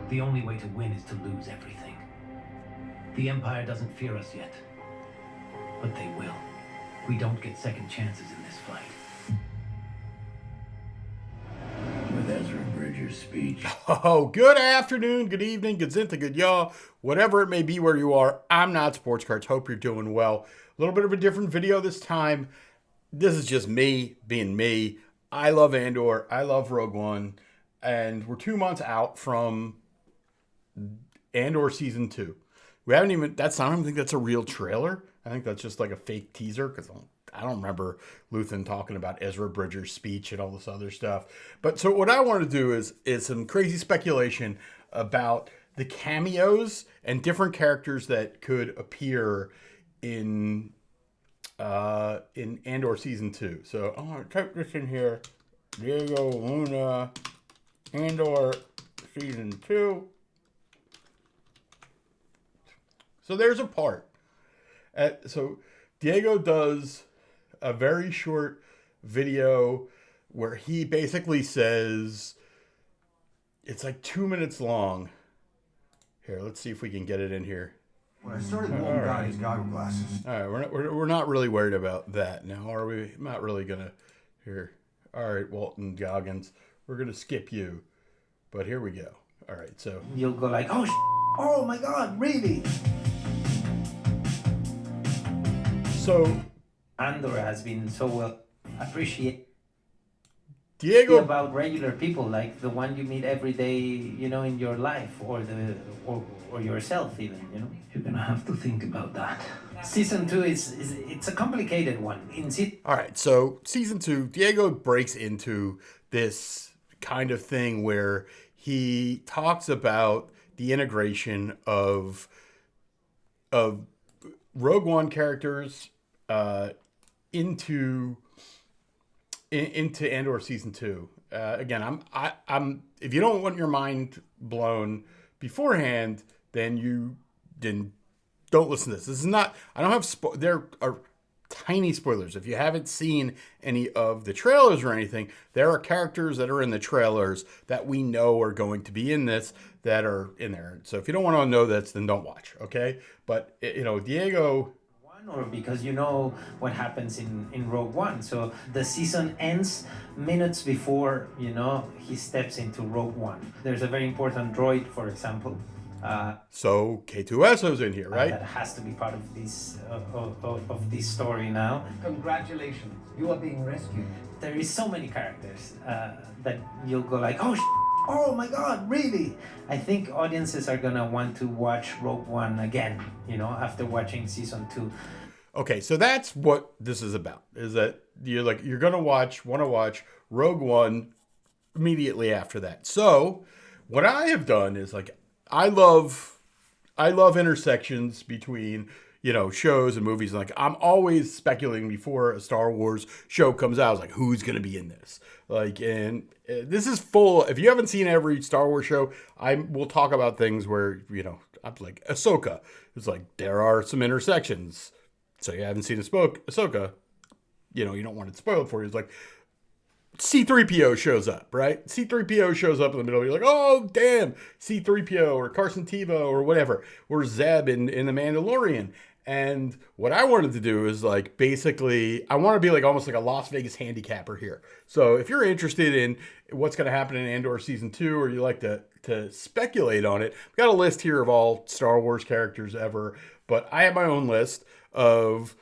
The only way to win is to lose everything. The Empire doesn't fear us yet, but they will. We don't get second chances in this fight. With Ezra Bridger's speech. Oh, good afternoon, good evening, good zinta, good y'all. Whatever it may be where you are, I'm Not Sports Cards. Hope you're doing well. A little bit of a different video this time. This is just me being me. I love Andor. I love Rogue One. And we're 2 months out from Andor Season 2. We haven't even, I don't even think that's a real trailer. I think that's just like a fake teaser because I don't remember Luthen talking about Ezra Bridger's speech and all this other stuff. But so what I want to do is some crazy speculation about the cameos and different characters that could appear in Andor Season 2. So I'm going to type this in here. Diego Luna, Andor Season 2. So there's a part. So Diego does a very short video where he basically says, it's like 2 minutes long. Here, let's see if we can get it in here. When I started, Wong got his goggle glasses. All right, we're not really worried about that now, are we? I'm not really gonna. Here, all right, Walton Goggins, we're gonna skip you, but here we go. All right, so You'll go like, oh my God, really? so Andor has been so well appreciated Diego. about regular people, like the one you meet every day, in your life, or yourself even. You're gonna have to think about that. Season 2 it's a complicated one. All right, so Season 2, Diego breaks into this kind of thing where he talks about the integration of Rogue One characters into Andor Season 2. Again, I'm if you don't want your mind blown beforehand, then don't listen to this. This is not, I don't have, there are tiny spoilers. If you haven't seen any of the trailers or anything, there are characters that are in the trailers that we know are going to be in this that are in there. So if you don't want to know this, then don't watch, okay? But, Diego... Or because you know what happens in Rogue One. So the season ends minutes before, he steps into Rogue One. There's a very important droid, for example. So K2SO's in here, right? That has to be part of this of this story now. Congratulations, you are being rescued. There is so many characters that you'll go like, oh my God, really? I think audiences are gonna want to watch Rogue One again, after watching Season 2. Okay, so that's what this is about, is that you're gonna want to watch Rogue One immediately after that. So what I have done is I love intersections between, shows and movies. Like, I'm always speculating before a Star Wars show comes out. I was like, who's going to be in this? And this is full. If you haven't seen every Star Wars show, I will talk about things where, I'm like, Ahsoka. It's like, there are some intersections. So you haven't seen Ahsoka, you don't want it spoiled for you. It's like, C-3PO shows up, right? C-3PO shows up in the middle. You're like, oh, damn, C-3PO or Carson Teva or whatever. Or Zeb in The Mandalorian. And what I wanted to do is basically, I want to be almost like a Las Vegas handicapper here. So if you're interested in what's going to happen in Andor Season 2, or you like to speculate on it, I've got a list here of all Star Wars characters ever. But I have my own list of,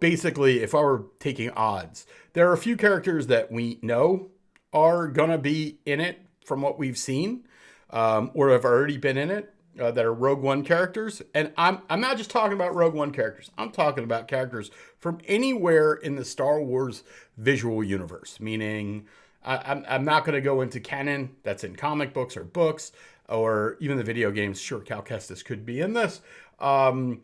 basically, if I were taking odds, there are a few characters that we know are going to be in it from what we've seen, or have already been in it, that are Rogue One characters. And I'm not just talking about Rogue One characters. I'm talking about characters from anywhere in the Star Wars visual universe, meaning I'm not going to go into canon that's in comic books or books or even the video games. Sure, Cal Kestis could be in this. So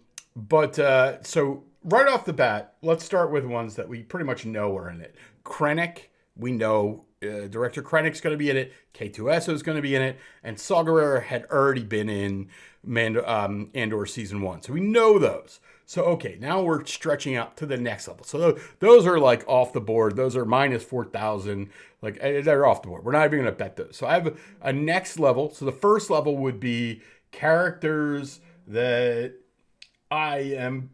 right off the bat, let's start with ones that we pretty much know are in it. Krennic, we know Director Krennic's going to be in it. K2SO is going to be in it. And Saw Gerrera had already been in Andor Season 1. So we know those. So, okay, now we're stretching out to the next level. So those are like off the board. Those are minus 4,000. Like they're off the board. We're not even going to bet those. So I have a next level. So the first level would be characters that I'm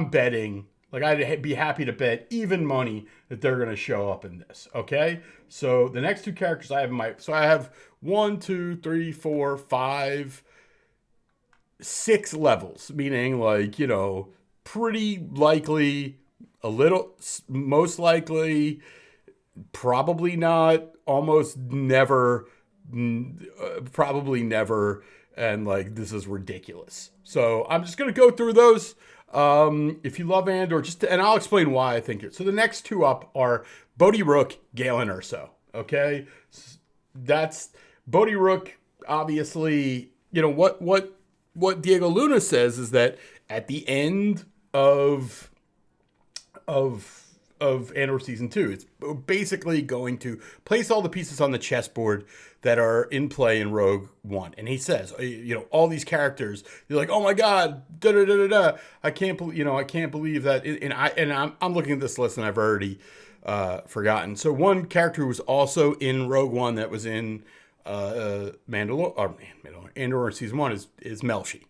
betting. Like I'd be happy to bet even money that they're going to show up in this. Okay. So the next two characters I have so I have 1, 2, 3, 4, 5, 6 levels, meaning like, pretty likely, a little, most likely, probably not, almost never, probably never, and like this is ridiculous. So I'm just going to go through those. If you love Andor, and I'll explain why I think it. So the next two up are Bodhi Rook, Galen Erso. Okay, that's Bodhi Rook. Obviously, what Diego Luna says is that at the end of Andor season 2, it's basically going to place all the pieces on the chessboard that are in play in Rogue One. And he says, all these characters, you're like, oh my God, da da da da da. I can't believe that. And I'm looking at this list and I've already forgotten. So one character who was also in Rogue One that was in Mandalore, Andor season 1 is Melshi,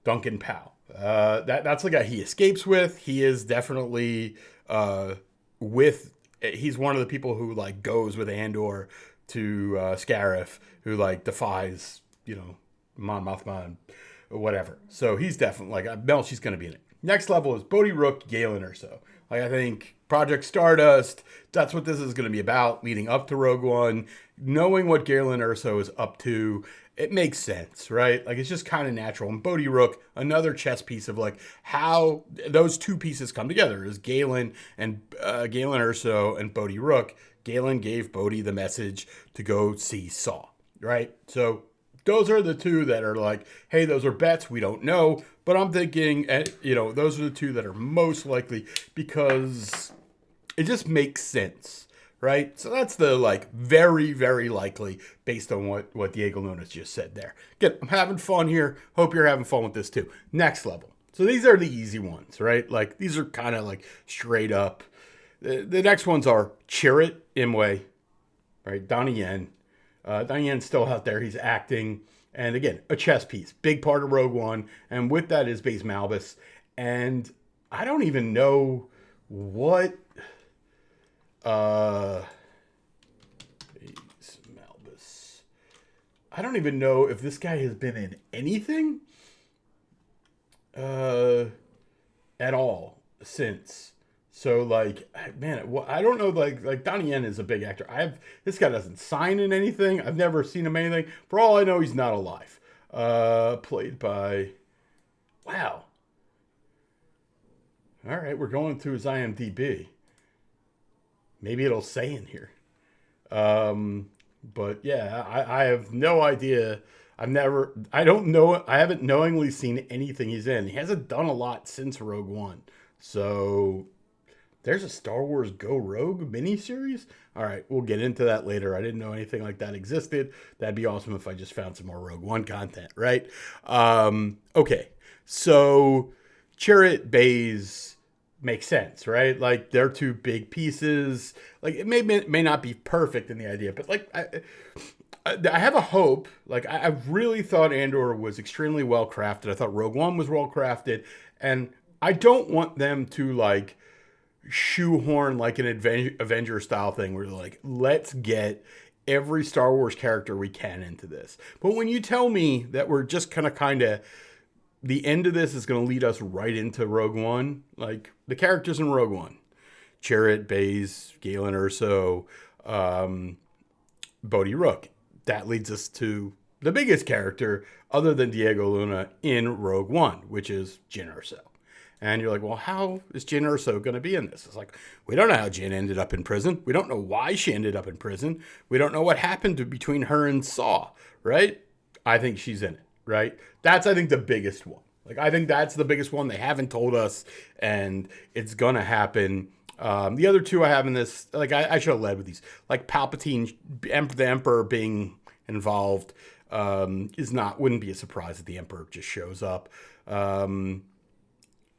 Duncan Powell. That's the guy he escapes with. He is definitely he's one of the people who like goes with Andor to Scarif, who like defies, Mon Mothma or whatever. So he's definitely like Melshi's going to be in it. Next level is Bodhi Rook, Galen Erso. Like I think Project Stardust, that's what this is going to be about, leading up to Rogue One. Knowing what Galen Erso is up to, it makes sense, right? Like it's just kind of natural. And Bodhi Rook, another chess piece of like how those two pieces come together is Galen Erso and Bodhi Rook. Galen gave Bodhi the message to go see Saw, right? So those are the two that are like, hey, those are bets. We don't know. But I'm thinking, those are the two that are most likely because it just makes sense, right? So that's the like very, very likely based on what Diego Luna just said there. Again, I'm having fun here. Hope you're having fun with this too. Next level. So these are the easy ones, right? Like these are kind of like straight up. The next ones are Chirrut Imwe, right? Donnie Yen. Donnie Yen's still out there. He's acting. And again, a chess piece. Big part of Rogue One. And with that is Baze Malbus. And I don't even know what... Baze Malbus. I don't even know if this guy has been in anything at all since. So like, man, I don't know. Like Donnie Yen is a big actor. This guy doesn't sign in anything. I've never seen him anything. For all I know, he's not alive. Played by, wow. All right, we're going through his IMDb. Maybe it'll say in here. But yeah, I have no idea. I don't know. I haven't knowingly seen anything he's in. He hasn't done a lot since Rogue One. So there's a Star Wars Go Rogue miniseries. All right, we'll get into that later. I didn't know anything like that existed. That'd be awesome if I just found some more Rogue One content, right? Okay, so Chirrut Baze makes sense, right? Like they're two big pieces. Like it may not be perfect in the idea, but like I have a hope. Like I really thought Andor was extremely well crafted. I thought Rogue One was well crafted, and I don't want them to like shoehorn like an Avenger style thing where they're like, let's get every Star Wars character we can into this. But when you tell me that we're just kind of the end of this is going to lead us right into Rogue One, like the characters in Rogue One, Chirrut, Baze, Galen Erso, Bodhi Rook, that leads us to the biggest character other than Diego Luna in Rogue One, which is Jyn Erso. And you're like, well, how is Jyn Erso going to be in this? It's like, we don't know how Jyn ended up in prison. We don't know why she ended up in prison. We don't know what happened between her and Saw, right? I think she's in it, right? That's, I think, the biggest one. Like, I think that's the biggest one. They haven't told us, and it's going to happen. The other two I have in this, like, I should have led with these. Like, Palpatine, the Emperor being involved. wouldn't be a surprise that the Emperor just shows up.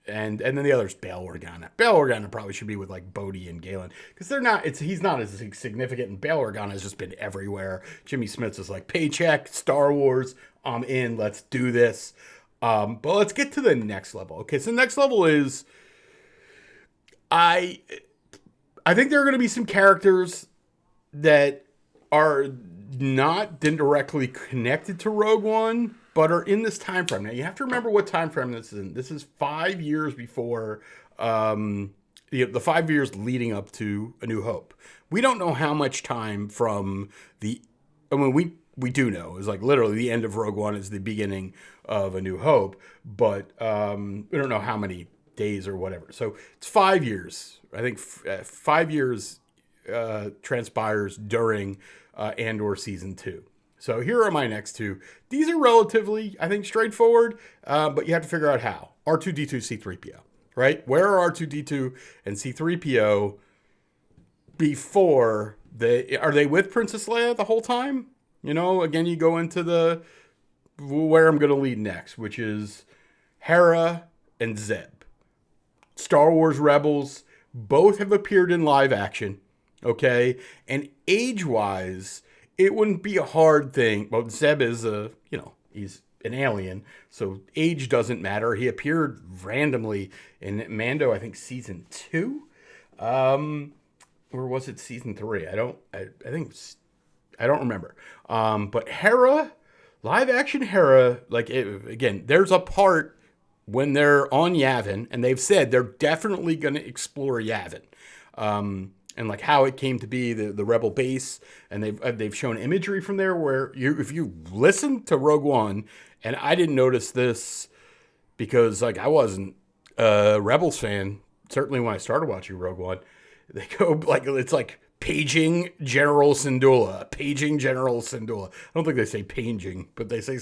And then the other's Bail Organa. Bail Organa probably should be with like Bodhi and Galen because he's not as significant, and Bail Organa has just been everywhere. Jimmy Smits is like, paycheck, Star Wars, I'm in, let's do this. But let's get to the next level. Okay, so the next level is I think there are going to be some characters that are not directly connected to Rogue One, but are in this time frame. Now, you have to remember what time frame this is in. This is 5 years before the 5 years leading up to A New Hope. We don't know how much time from we do know is like literally the end of Rogue One is the beginning of A New Hope, but we don't know how many days or whatever. So it's 5 years. I think 5 years transpires during Andor season 2. So here are my next two. These are relatively, I think, straightforward, but you have to figure out how. R2-D2, C-3PO, right? Where are R2-D2 and C-3PO before are they with Princess Leia the whole time? You know, again, you go into where I'm going to lead next, which is Hera and Zeb. Star Wars Rebels, both have appeared in live action, okay? And age-wise, it wouldn't be a hard thing. Well, Zeb is he's an alien, so age doesn't matter. He appeared randomly in Mando, I think season 2, or was it season 3? I don't remember. But Hera, live action Hera, again, there's a part when they're on Yavin, and they've said they're definitely going to explore Yavin. And like how it came to be the rebel base, and they've shown imagery from there where if you listen to Rogue One, and I didn't notice this because like I wasn't a Rebels fan, certainly when I started watching Rogue One, they go like it's like paging General Syndulla. I don't think they say paging, but they say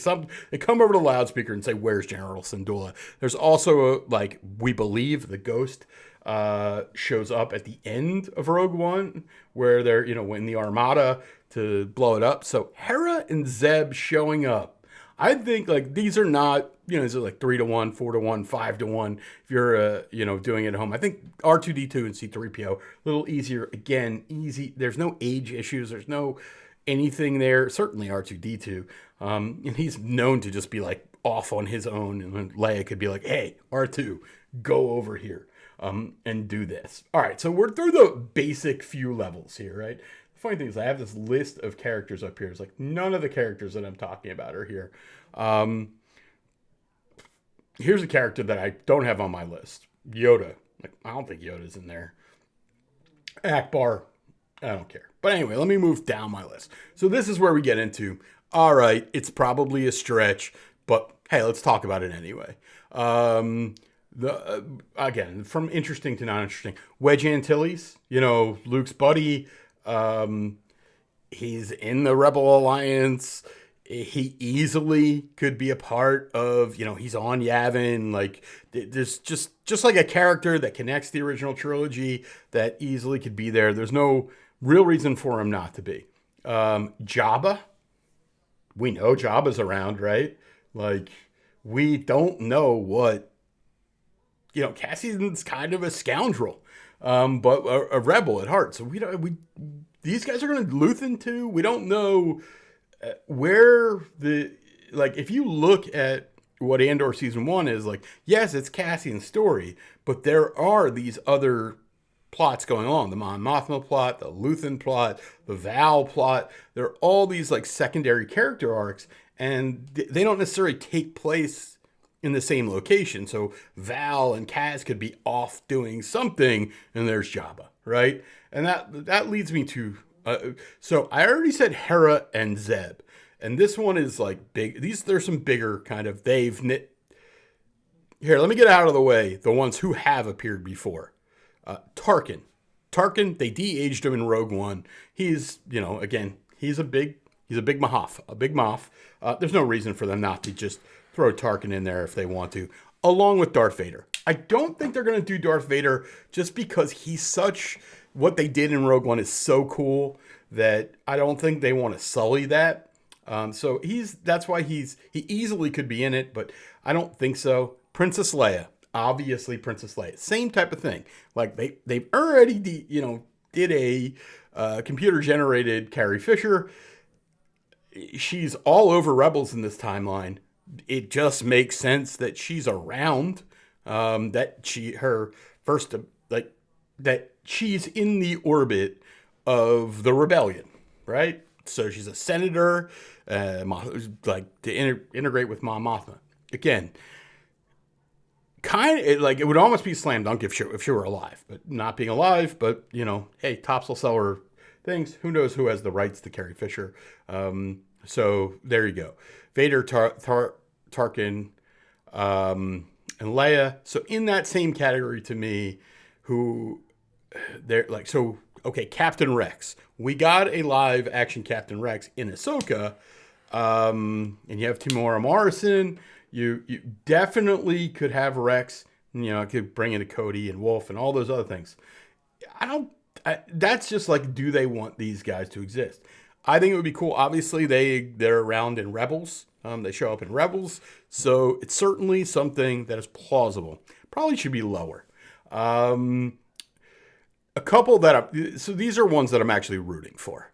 they come over to the loudspeaker and say, "Where's General Syndulla?" There's also we believe the ghost shows up at the end of Rogue One where they're, in the Armada to blow it up. So Hera and Zeb showing up. I think these are not, these are 3-1, 4-1, 5-1. If you're, doing it at home, I think R2-D2 and C-3PO, a little easier. Again, easy. There's no age issues. There's no anything there. Certainly R2-D2. And he's known to just be off on his own. And then Leia could be like, hey, R2, go over here. And do this. All right, so we're through the basic few levels here, right? The funny thing is I have this list of characters up here. It's none of the characters that I'm talking about are here. Here's a character that I don't have on my list. Yoda. I don't think Yoda's in there. Akbar. I don't care. But anyway, let me move down my list. So this is where we get into, all right, it's probably a stretch, but hey, let's talk about it anyway. Again, from interesting to not interesting. Wedge Antilles, Luke's buddy. He's in the Rebel Alliance. He easily could be a part of, he's on Yavin. There's just like a character that connects the original trilogy that easily could be there. There's no real reason for him not to be. Jabba. We know Jabba's around, right? We don't know what... Cassian's kind of a scoundrel, but a rebel at heart. So these guys are going to Luthen too. We don't know where if you look at what Andor season 1 is yes, it's Cassian's story, but there are these other plots going on. The Mon Mothma plot, the Luthen plot, the Val plot. There are all these secondary character arcs, and they don't necessarily take place in the same location. So Val and Kaz could be off doing something, and there's Jabba, right? And that leads me to... so I already said Hera and Zeb. And this one is big. There's some bigger kind of... They've knit... Here, let me get out of the way the ones who have appeared before. Tarkin. They de-aged him in Rogue One. He's, again, he's a big Moff. There's no reason for them not to just throw Tarkin in there if they want to, along with Darth Vader. I don't think they're going to do Darth Vader just because what they did in Rogue One is so cool that I don't think they want to sully that. So that's why he easily could be in it, but I don't think so. Princess Leia, obviously Princess Leia, same type of thing. Like they've already did a computer generated Carrie Fisher. She's all over Rebels in this timeline. It just makes sense that she's around. That she's in the orbit of the rebellion, right? So she's a senator, like to integrate with Mom Mothma. Again, kind of like it would almost be slam dunk if she were alive, but not being alive. But hey, Topps will sell her things. Who knows who has the rights to Carrie Fisher? So there you go. Vader, Tarkin, and Leia. So in that same category to me, who they're like so. Okay, Captain Rex. We got a live action Captain Rex in Ahsoka, and you have Tamora Morrison. You definitely could have Rex. Could bring in a Cody and Wolf and all those other things. That's just like, do they want these guys to exist? I think it would be cool. Obviously, they're around in Rebels. They show up in Rebels, so it's certainly something that is plausible. Probably should be lower. A couple so these are ones that I'm actually rooting for.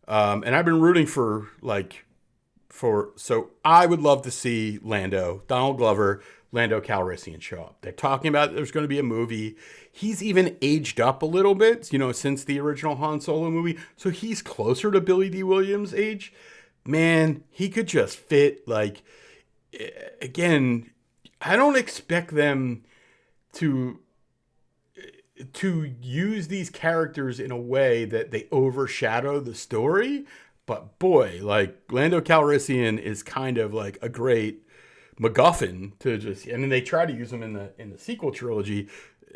And I've been rooting so I would love to see Donald Glover, Lando Calrissian show up. They're talking about there's going to be a movie. He's even aged up a little bit, since the original Han Solo movie. So he's closer to Billy D. Williams' age. Man, he could just fit, again, I don't expect them to use these characters in a way that they overshadow the story. But boy, Lando Calrissian is kind of like a great MacGuffin and then they try to use him in the sequel trilogy,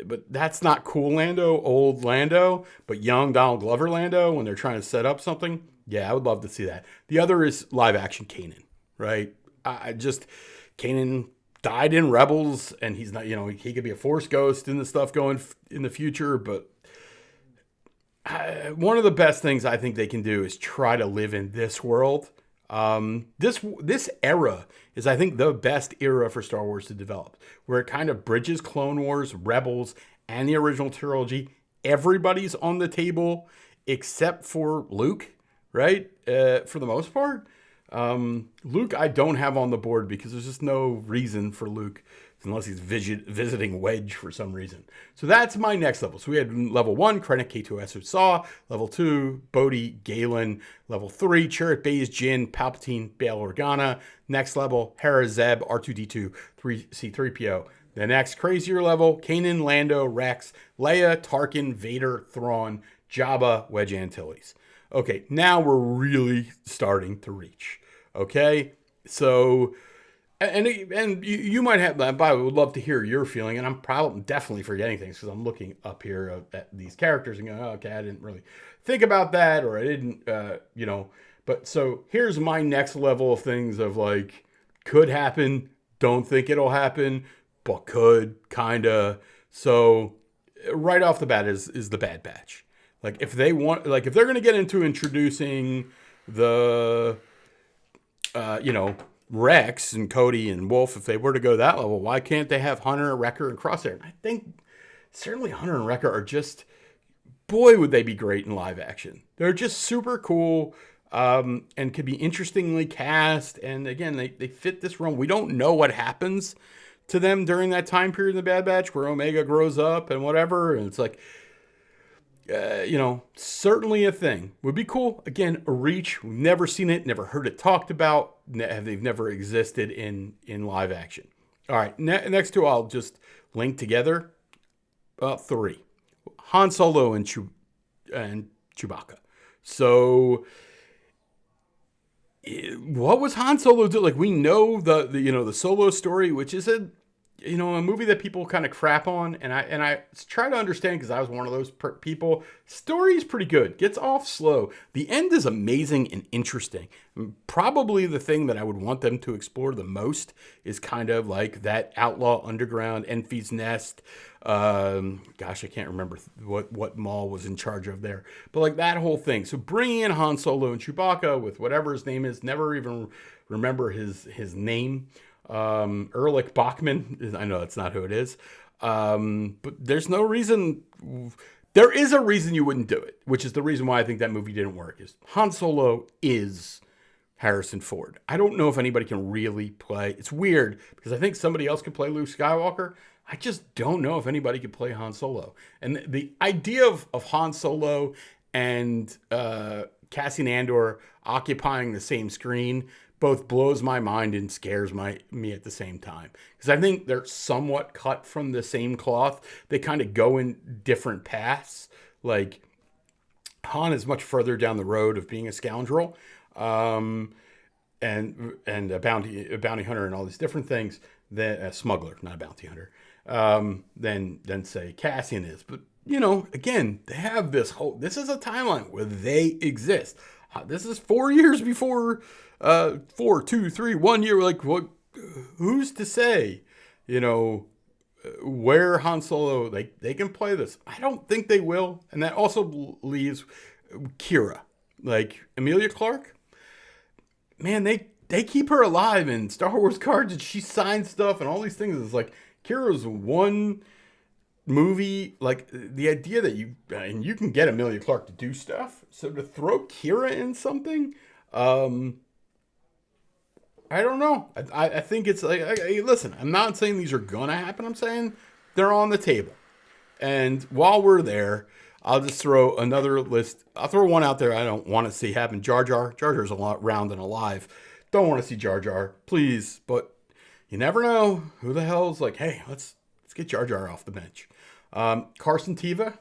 but that's not cool old Lando, but young Donald Glover Lando when they're trying to set up something. Yeah, I would love to see that. The other is live action Kanan, right? Kanan died in Rebels, and he's not, he could be a Force ghost in the stuff going in the future, but one of the best things I think they can do is try to live in this world. This era is, I think, the best era for Star Wars to develop, where it kind of bridges Clone Wars, Rebels, and the original trilogy. Everybody's on the table except for Luke, right? For the most part. Luke, I don't have on the board because there's just no reason for Luke unless he's visiting Wedge for some reason. So that's my next level. So we had level 1, Krennic K2SO Saw. Level 2, Bodhi, Galen. Level 3, Chirrut Baze, Jin, Palpatine, Bail Organa. Next level, Hera, Zeb, R2-D2, C-3PO. The next crazier level, Kanan, Lando, Rex, Leia, Tarkin, Vader, Thrawn, Jabba, Wedge Antilles. Okay, now we're really starting to reach. Okay, so... And you might have, but I would love to hear your feeling, and I'm probably definitely forgetting things because I'm looking up here at these characters and going, oh, okay, I didn't really think about that, or I didn't, But so here's my next level of things of could happen, don't think it'll happen, but could, kinda. So right off the bat is the Bad Batch. If they want, if they're going to get into introducing the, Rex and Cody and Wolf, if they were to go that level, why can't they have Hunter, Wrecker, and Crosshair? And I think certainly Hunter and Wrecker are just, boy, would they be great in live action. They're just super cool and could be interestingly cast. And again, they fit this role. We don't know what happens to them during that time period in the Bad Batch where Omega grows up and whatever. And it's certainly a thing. Would be cool. Again, a reach. We've never seen it, never heard it talked about. They've never existed in live action. All right, next two I'll just link together. 3. Han Solo and Chewbacca. So, what was Han Solo do? We know the Solo story, which is a movie that people kind of crap on, and I try to understand because I was one of those people. Story is pretty good, gets off slow. The end is amazing and interesting. Probably the thing that I would want them to explore the most is kind of like that outlaw underground, Enfys Nest. Gosh, I can't remember what Maul was in charge of there, but like that whole thing. So bringing in Han Solo and Chewbacca with whatever his name is, never even remember his name. Erlich Bachman, I know that's not who it is, but there's no reason. There is a reason you wouldn't do it, which is the reason why I think that movie didn't work. Is Han Solo is Harrison Ford. I don't know if anybody can really play. It's weird because I think somebody else could play Luke Skywalker. I just don't know if anybody could play Han Solo. And the idea of Han Solo and Cassian Andor occupying the same screen both blows my mind and scares me at the same time. Because I think they're somewhat cut from the same cloth. They kind of go in different paths. Like, Han is much further down the road of being a scoundrel and a bounty hunter and all these different things. Than a smuggler, not a bounty hunter, than say Cassian is. But, again, they have this is a timeline where they exist. This is 4 years before 4, 2, 3, 1 year. Like, what? Who's to say? Where Han Solo they can play this. I don't think they will, and that also leaves Kira, like Emilia Clarke. Man, they keep her alive in Star Wars cards, and she signs stuff and all these things. It's like Kira's one movie, like the idea that you can get Emilia Clarke to do stuff. So to throw Kira in something, I don't know. I think it's like, listen, I'm not saying these are gonna happen. I'm saying they're on the table. And while we're there, I'll just throw another list. I'll throw one out there I don't want to see happen. Jar Jar. Jar Jar's a lot round and alive. Don't want to see Jar Jar, please. But you never know who the hell's like, hey, let's get Jar Jar off the bench. Carson Teva.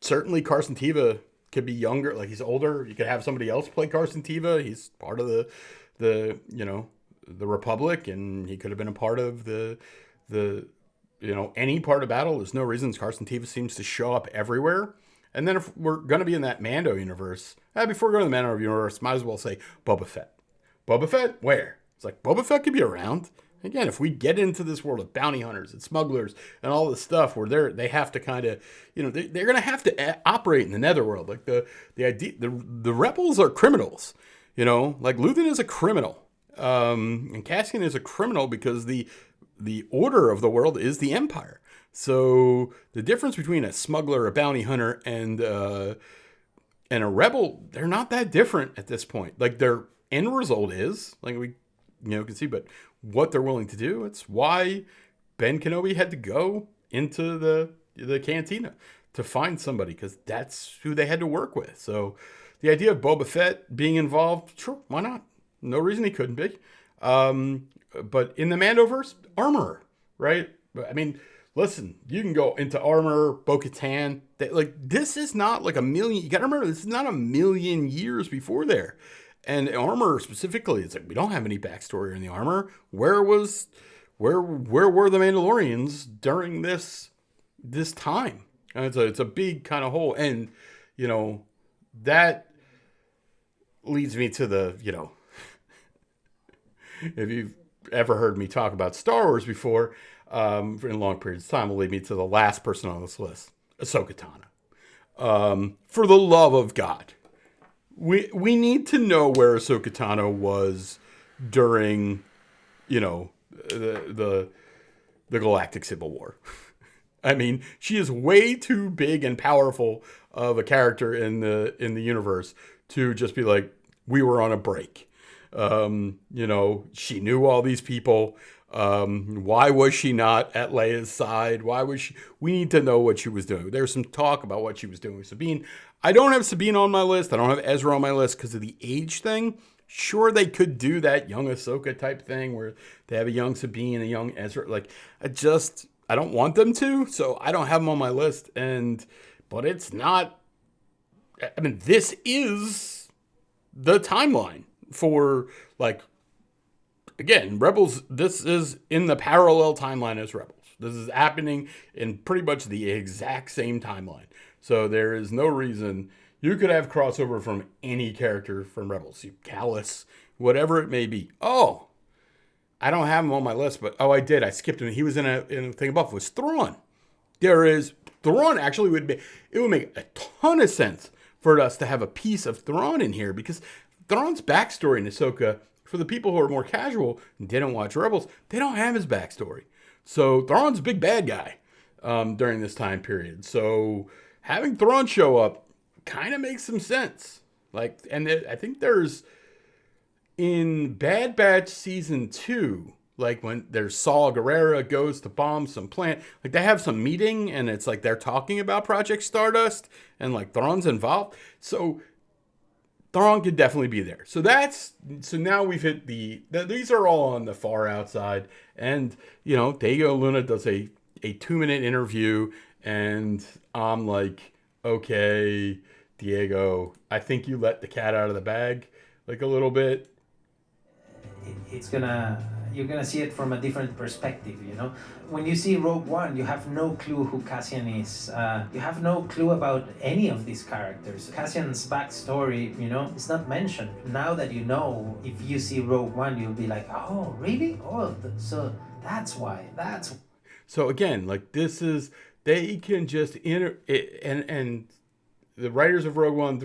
Certainly Carson Teva could be younger. Like, he's older. You could have somebody else play Carson Teva. He's part of the Republic, and he could have been a part of the any part of battle. There's no reasons Carson Teva seems to show up everywhere. And then if we're going to be in that Mando universe, before we go to the Mando universe, might as well say Boba Fett. Boba Fett? Where? It's like, Boba Fett could be around. Again, if we get into this world of bounty hunters and smugglers and all this stuff where they have to kind of, they're going to have to operate in the netherworld. Like the idea, the rebels are criminals, like Luthen is a criminal. And Cassian is a criminal because the order of the world is the Empire. So the difference between a smuggler, a bounty hunter, and a rebel, they're not that different at this point. Like, their end result is, like we can see, but what they're willing to do, it's why Ben Kenobi had to go into the cantina to find somebody, because that's who they had to work with. So the idea of Boba Fett being involved, sure, why not? No reason he couldn't be. But in the Mandoverse, armorer, right? I mean, listen, you can go into armor, Bo-Katan. This is not like a million. You got to remember, this is not a million years before there. And armor specifically, it's like we don't have any backstory in the armor. Where were the Mandalorians during this time? And it's a big kind of hole, and that leads me to the if you've ever heard me talk about Star Wars before, in long periods of time, will lead me to the last person on this list, Ahsoka Tano. For the love of God, we need to know where Ahsoka Tano was during, the Galactic Civil War. I mean, she is way too big and powerful of a character in the universe to just be like, we were on a break. She knew all these people. Why was she not at Leia's side? We need to know what she was doing. There's some talk about what she was doing with Sabine. I don't have Sabine on my list. I don't have Ezra on my list because of the age thing. Sure, they could do that young Ahsoka type thing where they have a young Sabine, a young Ezra. I don't want them to, so I don't have them on my list. But it's not, this is the timeline for again, Rebels, this is in the parallel timeline as Rebels. This is happening in pretty much the exact same timeline. So there is no reason you could have crossover from any character from Rebels. Callus, whatever it may be. Oh, I don't have him on my list, but I did. I skipped him. He was in a thing above. It was Thrawn. Thrawn actually would make a ton of sense for us to have a piece of Thrawn in here, because Thrawn's backstory in Ahsoka, for the people who are more casual and didn't watch Rebels, they don't have his backstory. So Thrawn's a big bad guy during this time period. So having Thrawn show up kind of makes some sense. I think there's in Bad Batch season 2, like when there's Saw Gerrera goes to bomb some plant, like they have some meeting and it's like they're talking about Project Stardust and like Thrawn's involved. So Thrawn could definitely be there. So now we've hit these are all on the far outside. And, Diego Luna does a 2-minute interview and I'm like, okay, Diego, I think you let the cat out of the bag like a little bit. You're gonna see it from a different perspective, When you see Rogue One, you have no clue who Cassian is. You have no clue about any of these characters. Cassian's backstory, is not mentioned. Now that you know, if you see Rogue One, you'll be like, oh, really? Oh, so that's why. So again, like they can just and the writers of Rogue One,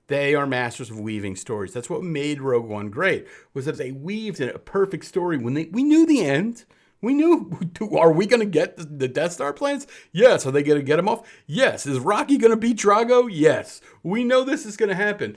they are masters of weaving stories. That's what made Rogue One great, was that they weaved a perfect story when we knew the end. We knew, are we going to get the Death Star plans? Yes. Are they going to get them off? Yes. Is Rocky going to beat Drago? Yes. We know this is going to happen.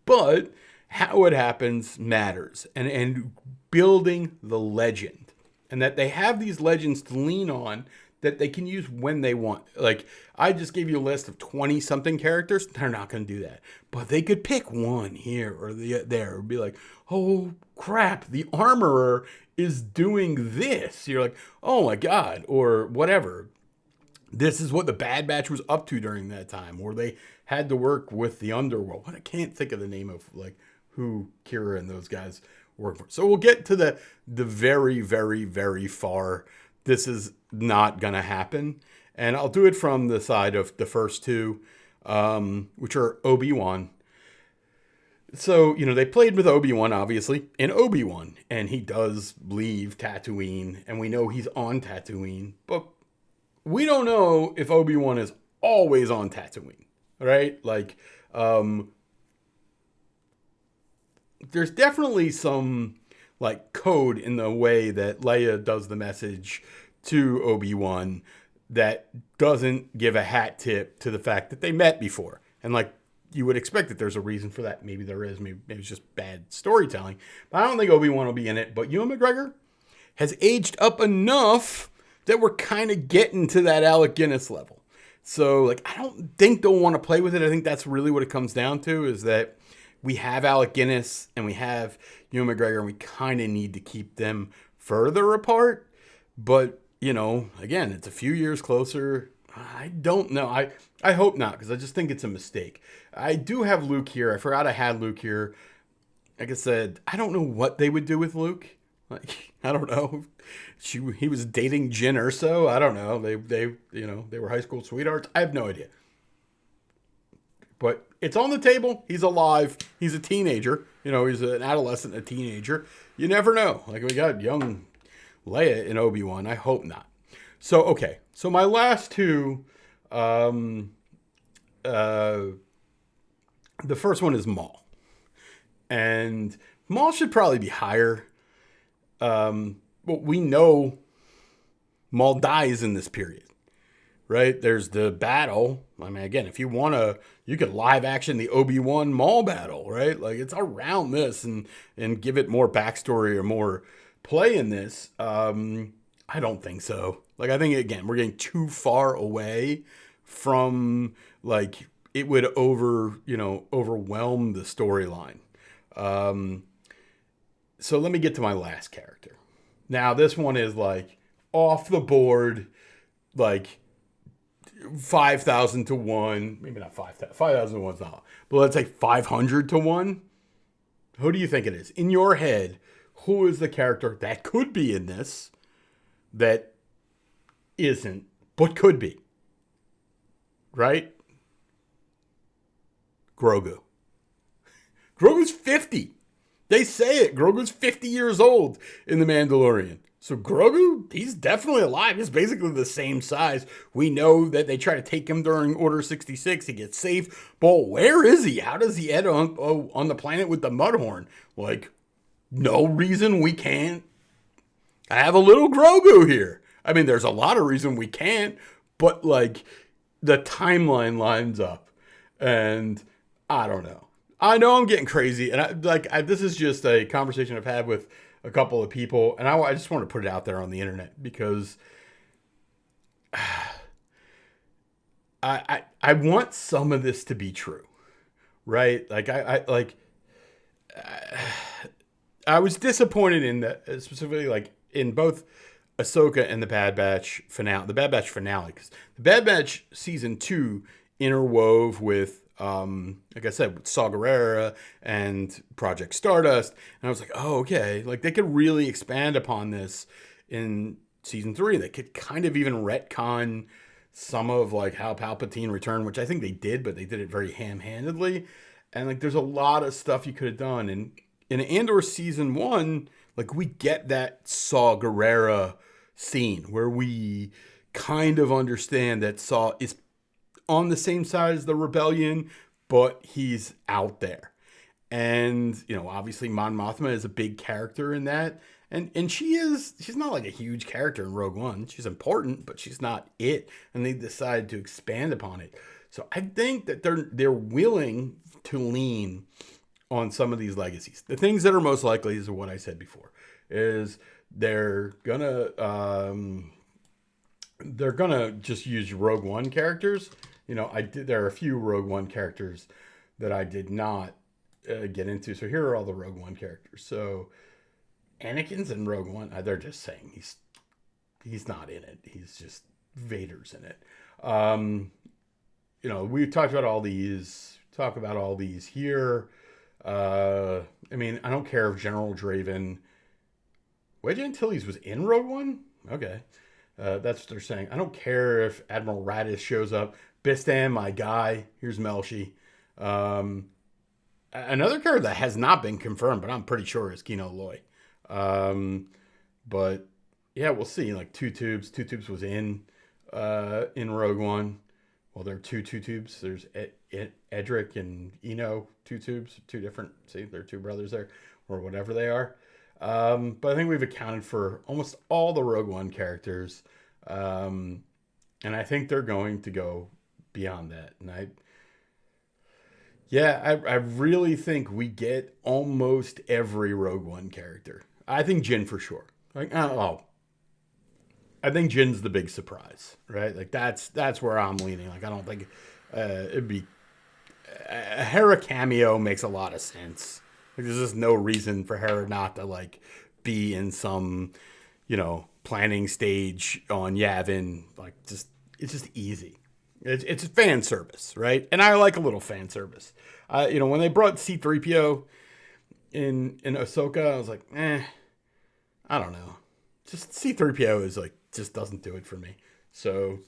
But how it happens matters. And building the legend. And that they have these legends to lean on that they can use when they want. Like, I just gave you a list of 20-something characters. They're not going to do that. But they could pick one here or there. Be like, oh, crap, the Armorer is doing this. You're like, oh, my God, or whatever. This is what the Bad Batch was up to during that time. Or they had to work with the Underworld. I can't think of the name of, like, who Kira and those guys work for. So we'll get to the very, very, very far. This is not going to happen. And I'll do it from the side of the first two, which are Obi-Wan. So, they played with Obi-Wan, obviously, in Obi-Wan. And he does leave Tatooine, and we know he's on Tatooine. But we don't know if Obi-Wan is always on Tatooine, right? Like, there's definitely some like code in the way that Leia does the message to Obi-Wan that doesn't give a hat tip to the fact that they met before. And like you would expect that there's a reason for that. Maybe there is. Maybe it's just bad storytelling. But I don't think Obi-Wan will be in it. But Ewan McGregor has aged up enough that we're kind of getting to that Alec Guinness level. So like I don't think they'll want to play with it. I think that's really what it comes down to, is that we have Alec Guinness and we have Ewan McGregor, and we kind of need to keep them further apart. But, again, it's a few years closer. I don't know. I hope not, because I just think it's a mistake. I do have Luke here. I forgot I had Luke here. Like I said, I don't know what they would do with Luke. Like, I don't know. He was dating Jyn Erso. I don't know. They were high school sweethearts. I have no idea. But it's on the table. He's alive. He's a teenager. He's an adolescent, a teenager. You never know. Like, we got young Leia in Obi-Wan. I hope not. So, okay. So my last two, the first one is Maul. And Maul should probably be higher. But we know Maul dies in this period. Right? There's the battle. I mean, again, if you want to, you could live action the Obi-Wan Maul battle, right? Like, it's around this and give it more backstory or more play in this. I don't think so. Like, I think, again, we're getting too far away from, like, it would overwhelm the storyline. So let me get to my last character. Now, this one is, like, off the board, like, 5,000 to 1, maybe not 5,000. 5,000 to 1's not, but let's say 500 to 1. Who do you think it is? In your head, who is the character that could be in this that isn't, but could be? Right? Grogu. Grogu's 50. They say it. Grogu's 50 years old in The Mandalorian. So Grogu, he's definitely alive. He's basically the same size. We know that they try to take him during Order 66. He gets saved. But where is he? How does he end on the planet with the Mudhorn? Like, no reason we can't have a little Grogu here. I mean, there's a lot of reason we can't, but like the timeline lines up, and I don't know. I know I'm getting crazy, and this is just a conversation I've had with a couple of people, and I just want to put it out there on the internet because I want some of this to be true, right? Like I was disappointed in that, specifically like in both Ahsoka and the Bad Batch finale. The Bad Batch finale, because the Bad Batch season 2 interwove with, like I said, with Saw Gerrera and Project Stardust, and I was like, oh, okay, like they could really expand upon this in season 3. They could kind of even retcon some of like how Palpatine returned, which I think they did, but they did it very ham-handedly. And like, there's a lot of stuff you could have done. And in Andor season 1, like we get that Saw Gerrera scene where we kind of understand that Saw is on the same side as the rebellion, but he's out there. And, you know, obviously Mon Mothma is a big character in that. And she's not like a huge character in Rogue One. She's important, but she's not it. And they decided to expand upon it. So I think that they're willing to lean on some of these legacies. The things that are most likely is what I said before, is they're gonna just use Rogue One characters. You know, there are a few Rogue One characters that I did not get into. So here are all the Rogue One characters. So Anakin's in Rogue One. They're just saying he's not in it. He's just Vader's in it. You know, we talked about all these. Talk about all these here. I mean, I don't care if General Draven, Wedge Antilles was in Rogue One. Okay, that's what they're saying. I don't care if Admiral Raddus shows up. Bistan, my guy. Here's Melshi. Another character that has not been confirmed, but I'm pretty sure is Kino Loy. But yeah, we'll see. Like Two Tubes was in Rogue One. Well, there are two Tubes. There's Edric and Eno, Two Tubes, two different. See, they're two brothers there, or whatever they are. But I think we've accounted for almost all the Rogue One characters, and I think they're going to go beyond that. And I really think we get almost every Rogue One character. I think Jyn for sure. I think Jin's the big surprise, right? Like that's where I'm leaning. Like I don't think it'd be a Hera cameo makes a lot of sense. Like there's just no reason for Hera not to like be in some, you know, planning stage on Yavin. Like it's just easy. It's fan service, right? And I like a little fan service. You know, when they brought C-3PO in Ahsoka, I was like, I don't know. Just C-3PO is like just doesn't do it for me. So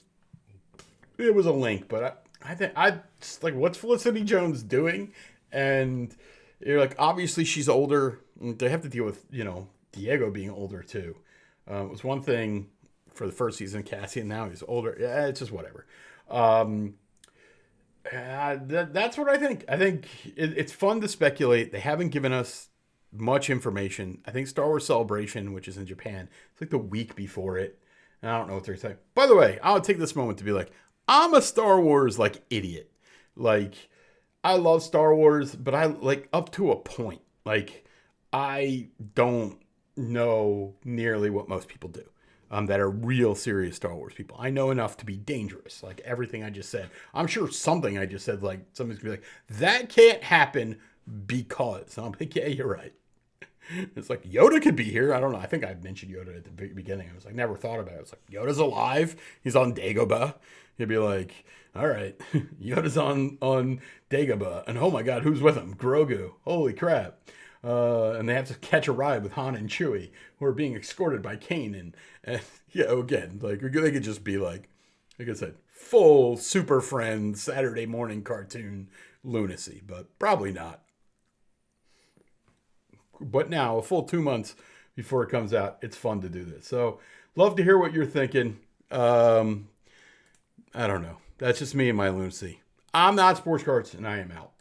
it was a link, but I think I just like, what's Felicity Jones doing? And you're like, obviously she's older. They have to deal with, you know, Diego being older too. It was one thing for the first season, Cassian, now he's older. Yeah, it's just whatever. That's what I think. I think it's fun to speculate. They haven't given us much information. I think Star Wars Celebration, which is in Japan, it's like the week before it. And I don't know what they're saying. By the way, I'll take this moment to be like, I'm a Star Wars like idiot. Like I love Star Wars, but I like up to a point. Like I don't know nearly what most people do. That are real serious Star Wars people. I know enough to be dangerous. Like everything I just said. I'm sure something I just said, like somebody's gonna be like, that can't happen because. And I'm like, yeah, you're right. It's like Yoda could be here. I don't know. I think I mentioned Yoda at the beginning. I was like, never thought about it. It's like, Yoda's alive. He's on Dagobah. You'd be like, all right, Yoda's on Dagobah. And oh my God, who's with him? Grogu. Holy crap. And they have to catch a ride with Han and Chewie, who are being escorted by Kanan. And yeah, again, like they could just be like I said, full Super Friends Saturday morning cartoon lunacy, but probably not. But now, a full 2 months before it comes out, it's fun to do this. So, love to hear what you're thinking. I don't know. That's just me and my lunacy. I'm not Sports Cards, and I am out.